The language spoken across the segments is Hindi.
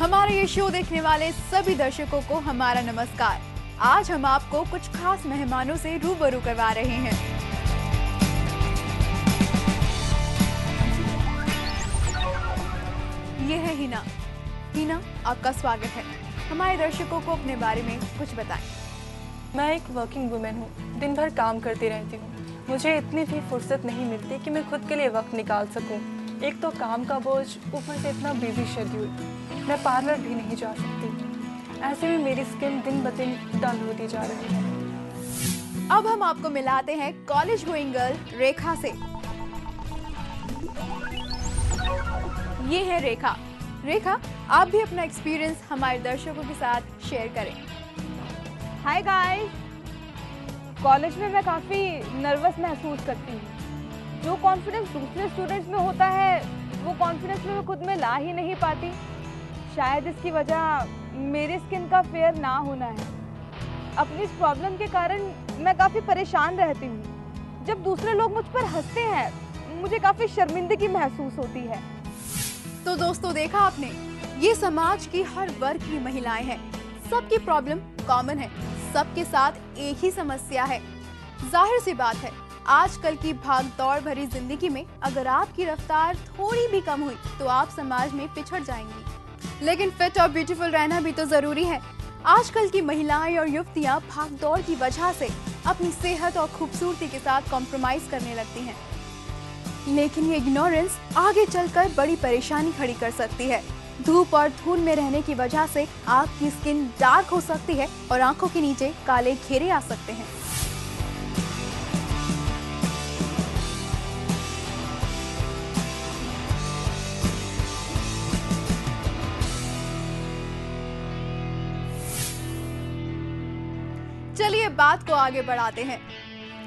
हमारा ये शो देखने वाले सभी दर्शकों को हमारा नमस्कार। आज हम आपको कुछ खास मेहमानों से रूबरू करवा रहे हैं। ये है हिना। हिना, आपका स्वागत है। हमारे दर्शकों को अपने बारे में कुछ बताएं। मैं एक वर्किंग वुमेन हूँ। दिन भर काम करती रहती हूँ। मुझे इतनी भी फुर्सत नहीं मिलती कि मैं खुद के लिए वक्त निकाल सकूँ। एक तो काम का बोझ, ऊपर से इतना बिजी शेड्यूल। मैं पार्लर भी नहीं जा सकती। ऐसे में मेरी स्किन दिन ब दिन डल होती जा रही है। अब हम आपको मिलाते हैं कॉलेज गोइंग गर्ल रेखा से। ये है रेखा। रेखा, आप भी अपना एक्सपीरियंस हमारे दर्शकों के साथ शेयर करें। हाय गाइस, कॉलेज में मैं काफ़ी नर्वस महसूस करती हूँ। जो कॉन्फिडेंस दूसरे स्टूडेंट्स में होता है वो कॉन्फिडेंस मैं खुद में ला ही नहीं पाती। शायद इसकी वजह मेरी स्किन का फेयर ना होना है। अपनी इस प्रॉब्लम के कारण मैं काफ़ी परेशान रहती हूँ। जब दूसरे लोग मुझ पर हंसते हैं मुझे काफ़ी शर्मिंदगी महसूस होती है। तो दोस्तों, देखा आपने, ये समाज की हर वर्ग की महिलाएं हैं। सबकी प्रॉब्लम कॉमन है, सबके साथ एक ही समस्या है। जाहिर सी बात है, आजकल की भाग दौड़ भरी जिंदगी में अगर आपकी रफ्तार थोड़ी भी कम हुई तो आप समाज में पिछड़ जाएंगी। लेकिन फिट और ब्यूटीफुल रहना भी तो जरूरी है। आजकल की महिलाएं और युवतियां भाग दौड़ की वजह से अपनी सेहत और खूबसूरती के साथ कॉम्प्रोमाइज करने लगती हैं। लेकिन ये इग्नोरेंस आगे चलकर बड़ी परेशानी खड़ी कर सकती है। धूप और धूल में रहने की वजह से आपकी स्किन डार्क हो सकती है और आंखों के नीचे काले घेरे आ सकते हैं। चलिए बात को आगे बढ़ाते हैं।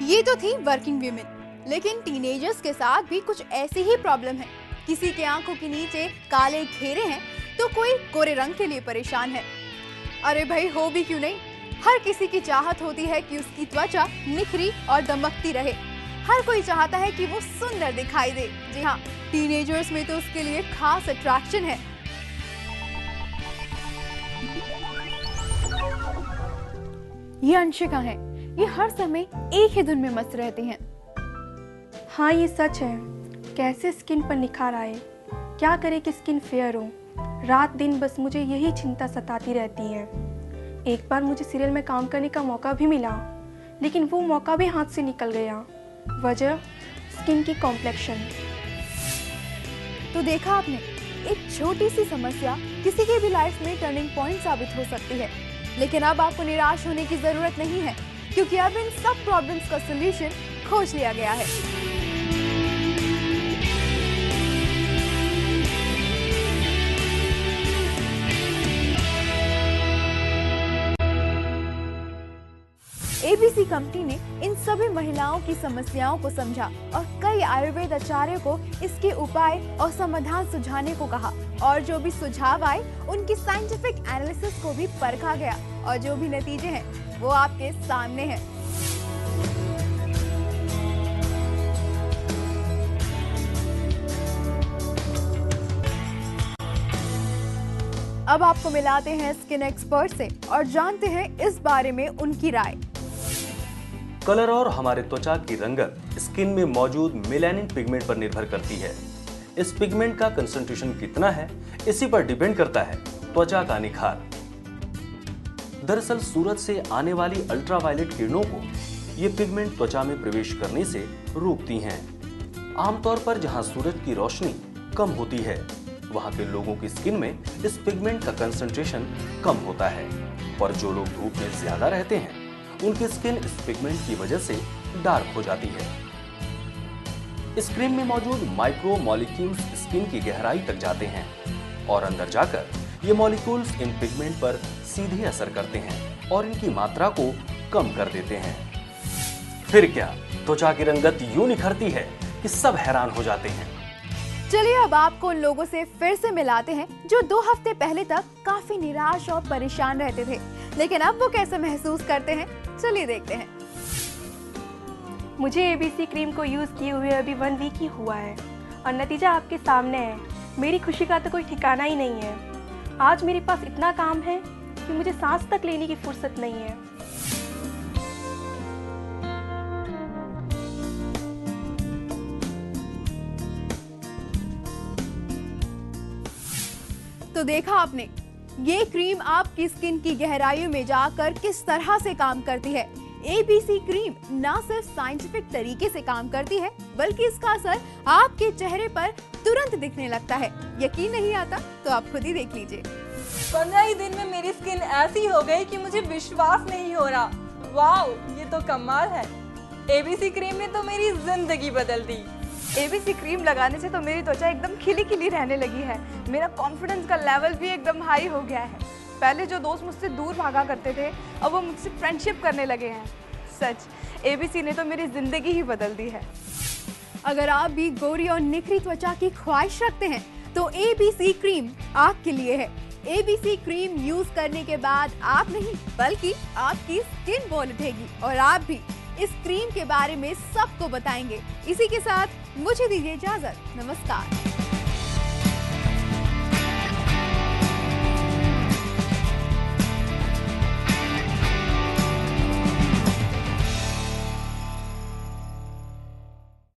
ये तो थी वर्किंग वीमेन, लेकिन टीनेजर्स के साथ भी कुछ ऐसी ही प्रॉब्लम है। किसी के आंखों के नीचे काले घेरे हैं तो कोई गोरे रंग के लिए परेशान है। अरे भाई, हो भी क्यों नहीं। हर किसी की चाहत होती है कि उसकी त्वचा निखरी और दमकती रहे। हर कोई चाहता है कि वो सुंदर दिखाई दे। जी हाँ, टीनेजर्स में तो उसके लिए खास अट्रैक्शन है। ये अंशिका है। ये हर समय एक ही धुन में मस्त रहती हैं। हाँ, ये सच है। कैसे स्किन पर निखार आए, क्या करे कि स्किन फेयर हो। रात दिन बस मुझे यही चिंता सताती रहती है। एक बार मुझे सीरियल में काम करने का मौका भी मिला, लेकिन वो मौका भी हाथ से निकल गया। वजह स्किन की कॉम्प्लेक्शन। तो देखा आपने, एक छोटी सी समस्या किसी की भी लाइफ में टर्निंग पॉइंट साबित हो सकती है। लेकिन अब आपको निराश होने की जरूरत नहीं है, क्योंकि अब इन सब प्रॉब्लम्स का सलूशन खोज लिया गया है। एबीसी कंपनी ने इन सभी महिलाओं की समस्याओं को समझा और कई आयुर्वेद आचार्यों को इसके उपाय और समाधान सुझाने को कहा। और जो भी सुझाव आए उनकी साइंटिफिक एनालिसिस को भी परखा गया और जो भी नतीजे हैं वो आपके सामने हैं। अब आपको मिलाते हैं स्किन एक्सपर्ट से और जानते हैं इस बारे में उनकी राय। कलर और हमारे त्वचा की रंगत स्किन में मौजूद मेलानिन पिगमेंट पर निर्भर करती है। इस पिगमेंट का कंसंट्रेशन कितना है, इसी पर डिपेंड करता है त्वचा का निखार। दरअसल सूरज से आने वाली अल्ट्रावायलेट किरणों को ये पिगमेंट त्वचा में प्रवेश करने से रोकती हैं। आमतौर पर जहां सूरज की रोशनी कम होती है, वहां के लोगों की स्किन में इस पिगमेंट का कंसंट्रेशन कम होता है। और जो लोग धूप में ज्यादा रहते हैं, उनकी स्किन इस पिगमेंट की वजह से डार्क हो जाती है। इस क्रीम में मौजूद माइक्रो मॉलिक्यूल्स स्किन की गहराई तक जाते हैं और अंदर जाकर ये मॉलिक्यूल्स इन पिगमेंट पर सीधे असर करते हैं और इनकी मात्रा को कम कर देते हैं। फिर क्या, त्वचा की रंगत यूं निखरती है कि सब हैरान हो जाते हैं। चलिए अब आपको उन लोगों से फिर से मिलाते हैं जो 2 हफ्ते पहले तक काफी निराश और परेशान रहते थे, लेकिन अब वो कैसे महसूस करते हैं, चलिए देखते हैं। मुझे एबीसी क्रीम को यूज़ किए हुए अभी 1 वीक ही हुआ है और नतीजा आपके सामने है। मेरी खुशी का तो कोई ठिकाना ही नहीं है। आज मेरे पास इतना काम है कि मुझे सांस तक लेने की फुर्सत नहीं है। तो देखा आपने, ये क्रीम आपकी स्किन की गहराइयों में जाकर किस तरह से काम करती है। ABC क्रीम ना सिर्फ साइंटिफिक तरीके से काम करती है, बल्कि इसका असर आपके चेहरे पर तुरंत दिखने लगता है। यकीन नहीं आता तो आप खुद ही देख लीजिए। 15 ही दिन में मेरी स्किन ऐसी हो गई कि मुझे विश्वास नहीं हो रहा। वाओ, ये तो कमाल है। ABC क्रीम ने तो मेरी जिंदगी बदल दी। ABC क्रीम लगाने से तो मेरी त्वचा एकदम खिली खिली रहने लगी है। मेरा कॉन्फिडेंस का लेवल भी एकदम हाई हो गया है। पहले जो दोस्त मुझसे दूर भागा करते थे, अब वो मुझसे फ्रेंडशिप करने लगे हैं। सच, ABC ने तो मेरी जिंदगी ही बदल दी है। अगर आप भी गोरी और निखरी त्वचा की ख्वाहिश रखते हैं तो ABC क्रीम आपके लिए है। ABC क्रीम यूज करने के बाद आप नहीं बल्कि आपकी स्किन बोल उठेगी और आप भी इस क्रीम के बारे में सबको बताएंगे। इसी के साथ मुझे दीजिए इजाजत। नमस्कार।